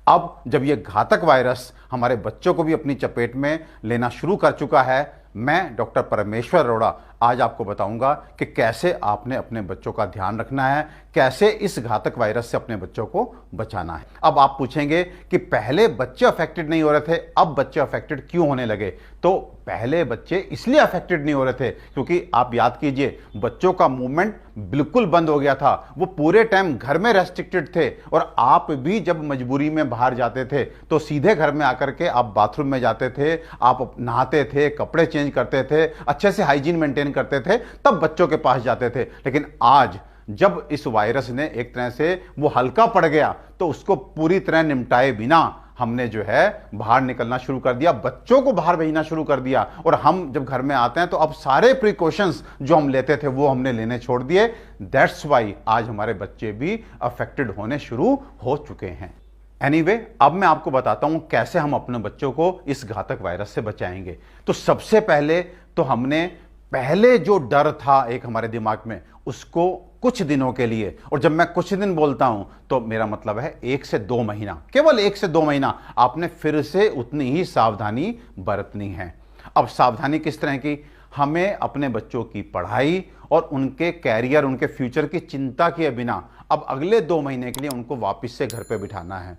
अब जब ये घातक वायरस हमारे बच्चों को भी अपनी चपेट में लेना शुरू कर चुका है, मैं डॉक्टर परमेश्वर अरोड़ा आज आपको बताऊंगा कि कैसे आपने अपने बच्चों का ध्यान रखना है, कैसे इस घातक वायरस से अपने बच्चों को बचाना है। अब आप पूछेंगे कि पहले बच्चे अफेक्टेड नहीं हो रहे थे, अब बच्चे अफेक्टेड क्यों होने लगे? तो पहले बच्चे इसलिए अफेक्टेड नहीं हो रहे थे क्योंकि आप याद कीजिए, बच्चों का मूवमेंट बिल्कुल बंद हो गया था। वो पूरे टाइम घर में रेस्ट्रिक्टेड थे और आप भी जब मजबूरी में बाहर जाते थे तो सीधे घर में आकर के आप बाथरूम में जाते थे, आप नहाते थे, कपड़े चेंज करते थे, अच्छे से हाइजीन मेंटेन करते थे, तब बच्चों के पास जाते थे। लेकिन आज जब इस वायरस ने एक तरह से वो हल्का पड़ गया तो उसको पूरी तरह निपटाए बिना हमने जो है बाहर निकलना शुरू कर दिया, बच्चों को बाहर भेजना शुरू कर दिया। और हम जब घर में आते हैं तो अब सारे प्रिकॉशंस जो हम लेते थे वो हमने लेने छोड़ दिए। दैट्स वाई आज हमारे बच्चे भी अफेक्टेड होने शुरू हो चुके हैं। एनीवे, अब मैं आपको बताता हूं कैसे हम अपने बच्चों को इस घातक वायरस से बचाएंगे। तो सबसे पहले तो हमने पहले जो डर था एक हमारे दिमाग में, उसको कुछ दिनों के लिए, और जब मैं कुछ दिन बोलता हूं तो मेरा मतलब है 1 से 2 महीना, केवल 1 से 2 महीना आपने फिर से उतनी ही सावधानी बरतनी है। अब सावधानी किस तरह की? हमें अपने बच्चों की पढ़ाई और उनके कैरियर, उनके फ्यूचर की चिंता किए बिना अब अगले 2 महीने के लिए उनको वापस से घर पे बिठाना है।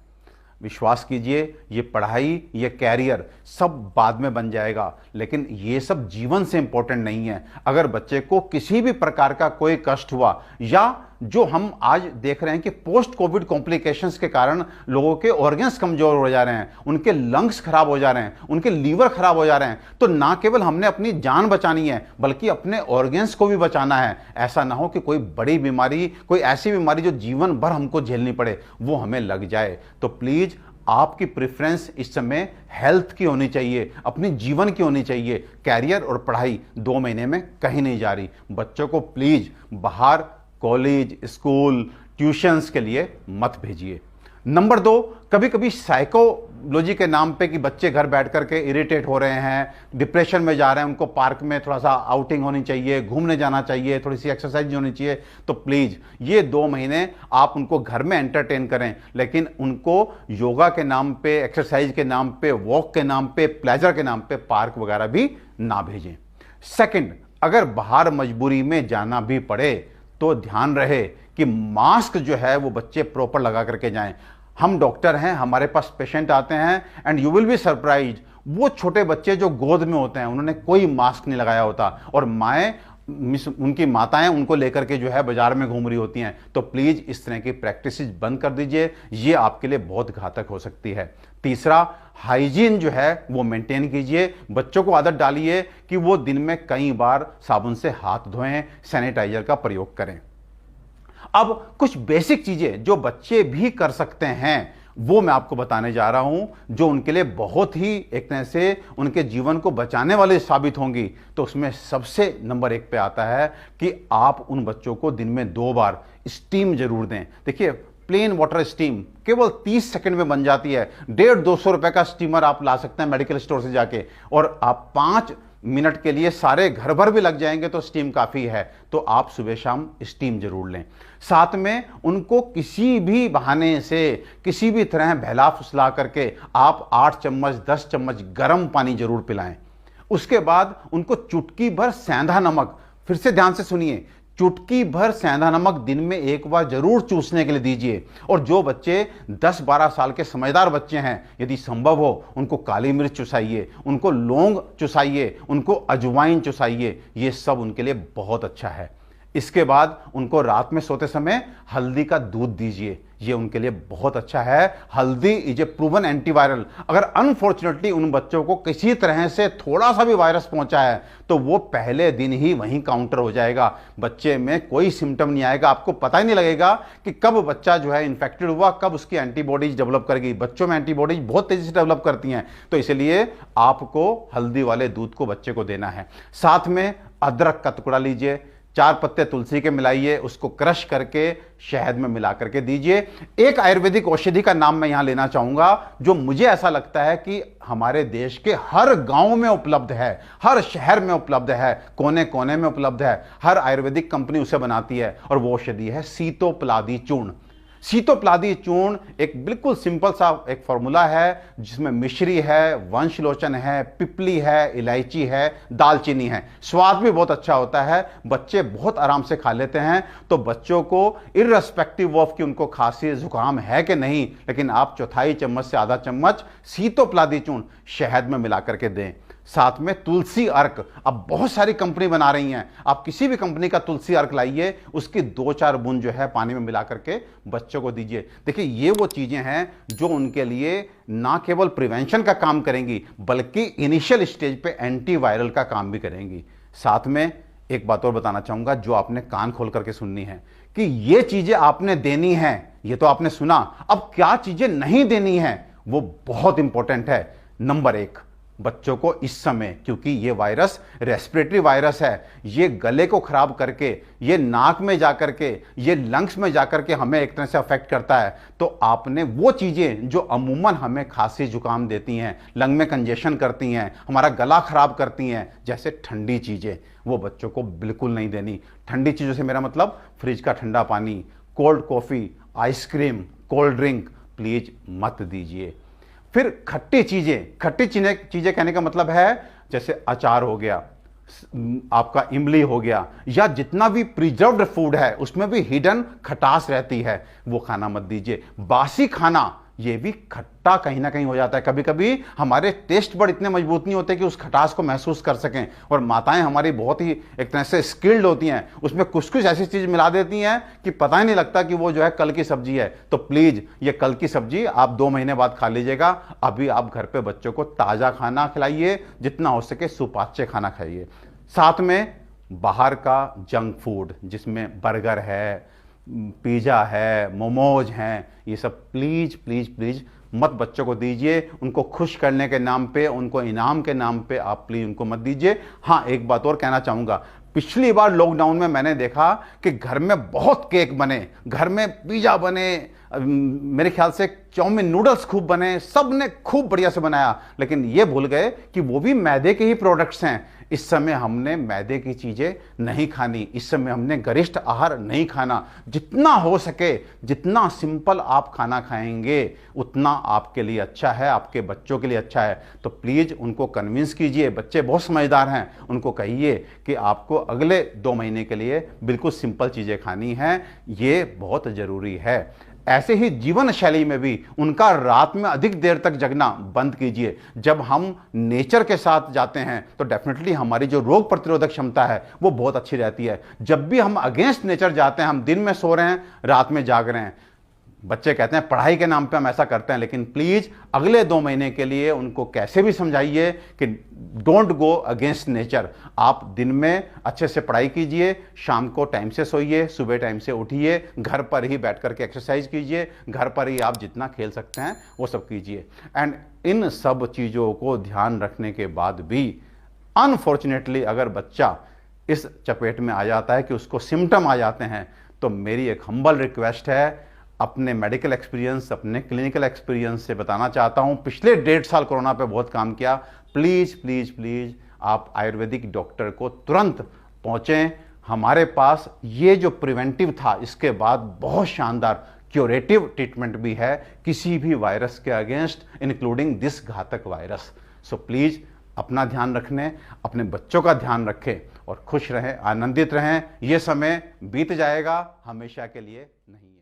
विश्वास कीजिए, ये पढ़ाई, ये कैरियर सब बाद में बन जाएगा, लेकिन ये सब जीवन से इंपॉर्टेंट नहीं है। अगर बच्चे को किसी भी प्रकार का कोई कष्ट हुआ, या जो हम आज देख रहे हैं कि पोस्ट कोविड कॉम्प्लिकेशंस के कारण लोगों के ऑर्गन्स कमजोर हो जा रहे हैं, उनके लंग्स खराब हो जा रहे हैं, उनके लीवर खराब हो जा रहे हैं, तो ना केवल हमने अपनी जान बचानी है बल्कि अपने ऑर्गन्स को भी बचाना है। ऐसा ना हो कि कोई बड़ी बीमारी, कोई ऐसी बीमारी जो जीवन भर हमको झेलनी पड़े, वो हमें लग जाए। तो प्लीज आपकी प्रेफरेंस इस समय हेल्थ की होनी चाहिए, अपनी जीवन की होनी चाहिए। कैरियर और पढ़ाई 2 महीने में कहीं नहीं जा रही। बच्चों को प्लीज बाहर कॉलेज, स्कूल, ट्यूशंस के लिए मत भेजिए। नंबर 2, कभी कभी साइकोलॉजी के नाम पे कि बच्चे घर बैठ करके इरिटेट हो रहे हैं, डिप्रेशन में जा रहे हैं, उनको पार्क में थोड़ा सा आउटिंग होनी चाहिए, घूमने जाना चाहिए, थोड़ी सी एक्सरसाइज होनी चाहिए। तो प्लीज ये 2 महीने आप उनको घर में एंटरटेन करें, लेकिन उनको योगा के नाम पे, एक्सरसाइज के नाम पे, वॉक के नाम पे, प्लेजर के नाम पे पार्क वगैरह भी ना भेजें। सेकंड, अगर बाहर मजबूरी में जाना भी पड़े तो ध्यान रहे कि मास्क जो है वो बच्चे प्रॉपर लगा करके जाएं। हम डॉक्टर हैं, हमारे पास पेशेंट आते हैं and you will be surprise, वो छोटे बच्चे जो गोद में होते हैं उन्होंने कोई मास्क नहीं लगाया होता, और उनकी माताएं उनको लेकर के जो है बाजार में घूम रही होती हैं। तो प्लीज इस तरह की प्रैक्टिस बंद कर दीजिए, ये आपके लिए बहुत घातक हो सकती है। तीसरा, हाइजीन जो है वो मेंटेन कीजिए। बच्चों को आदत डालिए कि वो दिन में कई बार साबुन से हाथ धोएं, सैनिटाइजर का प्रयोग करें। अब कुछ बेसिक चीजें जो बच्चे भी कर सकते हैं वो मैं आपको बताने जा रहा हूं, जो उनके लिए बहुत ही एक तरह से उनके जीवन को बचाने वाले साबित होंगी। तो उसमें सबसे नंबर 1 पे आता है कि आप उन बच्चों को दिन में 2 बार स्टीम जरूर दें। देखिए, प्लेन वाटर स्टीम केवल 30 सेकंड में बन जाती है। 150-200 रुपए का स्टीमर आप ला सकते हैं मेडिकल स्टोर से जाके, और आप 5 मिनट के लिए सारे घर भर भी लग जाएंगे तो स्टीम काफी है। तो आप सुबह शाम स्टीम जरूर लें। साथ में उनको किसी भी बहाने से, किसी भी तरह बहला फुसला करके आप 8 चम्मच 10 चम्मच गर्म पानी जरूर पिलाएं। उसके बाद उनको चुटकी भर सेंधा नमक, फिर से ध्यान से सुनिए, चुटकी भर सेंधा नमक दिन में 1 बार जरूर चूसने के लिए दीजिए। और जो बच्चे 10-12 साल के समझदार बच्चे हैं, यदि संभव हो उनको काली मिर्च चुसाइए, उनको लौंग चुसाइए, उनको अजवाइन चुसाइए, ये सब उनके लिए बहुत अच्छा है। इसके बाद उनको रात में सोते समय हल्दी का दूध दीजिए, ये उनके लिए बहुत अच्छा है। हल्दी इज ए प्रूवन एंटीवायरल। अगर अनफॉर्चुनेटली उन बच्चों को किसी तरह से थोड़ा सा भी वायरस पहुंचा है तो वो पहले दिन ही वहीं काउंटर हो जाएगा, बच्चे में कोई सिम्टम नहीं आएगा, आपको पता ही नहीं लगेगा कि कब बच्चा जो है इन्फेक्टेड हुआ, कब उसकी एंटीबॉडीज डेवलप करेगी। बच्चों में एंटीबॉडीज बहुत तेजी से डेवलप करती हैं, तो इसलिए आपको हल्दी वाले दूध को बच्चे को देना है। साथ में अदरक का टुकड़ा लीजिए, 4 पत्ते तुलसी के मिलाइए, उसको क्रश करके शहद में मिला करके दीजिए। एक आयुर्वेदिक औषधि का नाम मैं यहां लेना चाहूंगा जो मुझे ऐसा लगता है कि हमारे देश के हर गांव में उपलब्ध है, हर शहर में उपलब्ध है, कोने कोने में उपलब्ध है, हर आयुर्वेदिक कंपनी उसे बनाती है, और वो औषधि है सीतोपलादी चूर्ण। सीतोप्लादी चूर्ण एक बिल्कुल सिंपल सा एक फॉर्मूला है जिसमें मिश्री है, वंशलोचन है, पिपली है, इलायची है, दालचीनी है। स्वाद भी बहुत अच्छा होता है, बच्चे बहुत आराम से खा लेते हैं। तो बच्चों को इररेस्पेक्टिव ऑफ कि उनको खांसी जुकाम है कि नहीं, लेकिन आप चौथाई चम्मच से आधा चम्मच सीतोप्लादी चूर्ण शहद में मिला करके दें। साथ में तुलसी अर्क, अब बहुत सारी कंपनी बना रही हैं, आप किसी भी कंपनी का तुलसी अर्क लाइए, उसकी 2-4 बूंद जो है पानी में मिला करके बच्चों को दीजिए। देखिए ये वो चीजें हैं जो उनके लिए ना केवल प्रिवेंशन का काम करेंगी बल्कि इनिशियल स्टेज पे एंटीवायरल का काम भी करेंगी। साथ में एक बात और बताना चाहूंगा जो आपने कान खोल करके सुननी है कि ये चीजें आपने देनी है। ये तो आपने सुना, अब क्या चीजें नहीं देनी है वो बहुत इंपॉर्टेंट है। नंबर 1, बच्चों को इस समय, क्योंकि ये वायरस रेस्पिरेटरी वायरस है, ये गले को खराब करके, ये नाक में जाकर के, ये लंग्स में जाकर के हमें एक तरह से अफेक्ट करता है। तो आपने वो चीजें जो अमूमन हमें खांसी जुकाम देती हैं, लंग में कंजेशन करती हैं, हमारा गला खराब करती हैं, जैसे ठंडी चीजें, वो बच्चों को बिल्कुल नहीं देनी। ठंडी चीजों से मेरा मतलब फ्रिज का ठंडा पानी, cold coffee, ice cream, cold drink please मत दीजिए। फिर खट्टी चीजें कहने का मतलब है जैसे अचार हो गया, आपका इमली हो गया, या जितना भी प्रिजर्व्ड फूड है उसमें भी हिडन खटास रहती है, वो खाना मत दीजिए। बासी खाना ये भी खट्टा कहीं ना कहीं हो जाता है। कभी कभी हमारे टेस्ट बड इतने मजबूत नहीं होते कि उस खटास को महसूस कर सकें, और माताएं हमारी बहुत ही एक तरह से स्किल्ड होती हैं, उसमें कुछ कुछ ऐसी चीज मिला देती हैं कि पता ही नहीं लगता कि वो जो है कल की सब्जी है। तो प्लीज ये कल की सब्जी आप 2 महीने बाद खा लीजिएगा। अभी आप घर पे बच्चों को ताजा खाना खिलाइए, जितना हो सके सुपाच्य खाना खाइए। साथ में बाहर का जंक फूड जिसमें बर्गर है, पिज़्ज़ा है, मोमोज हैं, ये सब प्लीज प्लीज प्लीज मत बच्चों को दीजिए। उनको खुश करने के नाम पे, उनको इनाम के नाम पे आप प्लीज उनको मत दीजिए। हाँ, एक बात और कहना चाहूँगा, पिछली बार लॉकडाउन में मैंने देखा कि घर में बहुत केक बने, घर में पिज़्ज़ा बने, मेरे ख्याल से चाउमीन नूडल्स खूब बने, सब ने खूब बढ़िया से बनाया, लेकिन ये भूल गए कि वो भी मैदे के ही प्रोडक्ट्स हैं। इस समय हमने मैदे की चीजें नहीं खानी, इस समय हमने गरिष्ठ आहार नहीं खाना। जितना हो सके, जितना सिंपल आप खाना खाएंगे उतना आपके लिए अच्छा है, आपके बच्चों के लिए अच्छा है। तो प्लीज उनको कन्विंस कीजिए, बच्चे बहुत समझदार हैं, उनको कहिए कि आपको अगले 2 महीने के लिए बिल्कुल सिंपल चीजें खानी हैं, ये बहुत जरूरी है। ऐसे ही जीवन शैली में भी उनका रात में अधिक देर तक जगना बंद कीजिए। जब हम नेचर के साथ जाते हैं तो डेफिनेटली हमारी जो रोग प्रतिरोधक क्षमता है वो बहुत अच्छी रहती है। जब भी हम अगेंस्ट नेचर जाते हैं, हम दिन में सो रहे हैं, रात में जाग रहे हैं, बच्चे कहते हैं पढ़ाई के नाम पे हम ऐसा करते हैं, लेकिन प्लीज अगले 2 महीने के लिए उनको कैसे भी समझाइए कि डोंट गो अगेंस्ट नेचर। आप दिन में अच्छे से पढ़ाई कीजिए, शाम को टाइम से सोइए, सुबह टाइम से उठिए, घर पर ही बैठ करके एक्सरसाइज कीजिए, घर पर ही आप जितना खेल सकते हैं वो सब कीजिए। एंड इन सब चीज़ों को ध्यान रखने के बाद भी अनफॉर्चुनेटली अगर बच्चा इस चपेट में आ जाता है कि उसको सिम्टम आ जाते हैं, तो मेरी एक हम्बल रिक्वेस्ट है, अपने मेडिकल एक्सपीरियंस, अपने क्लिनिकल एक्सपीरियंस से बताना चाहता हूं, पिछले 1.5 साल कोरोना पे बहुत काम किया। प्लीज प्लीज प्लीज आप आयुर्वेदिक डॉक्टर को तुरंत पहुंचें। हमारे पास ये जो प्रिवेंटिव था, इसके बाद बहुत शानदार क्यूरेटिव ट्रीटमेंट भी है किसी भी वायरस के अगेंस्ट, इंक्लूडिंग दिस घातक वायरस। सो प्लीज अपना ध्यान रखने, अपने बच्चों का ध्यान रखें और खुश रहें, आनंदित रहें। ये समय बीत जाएगा, हमेशा के लिए नहीं।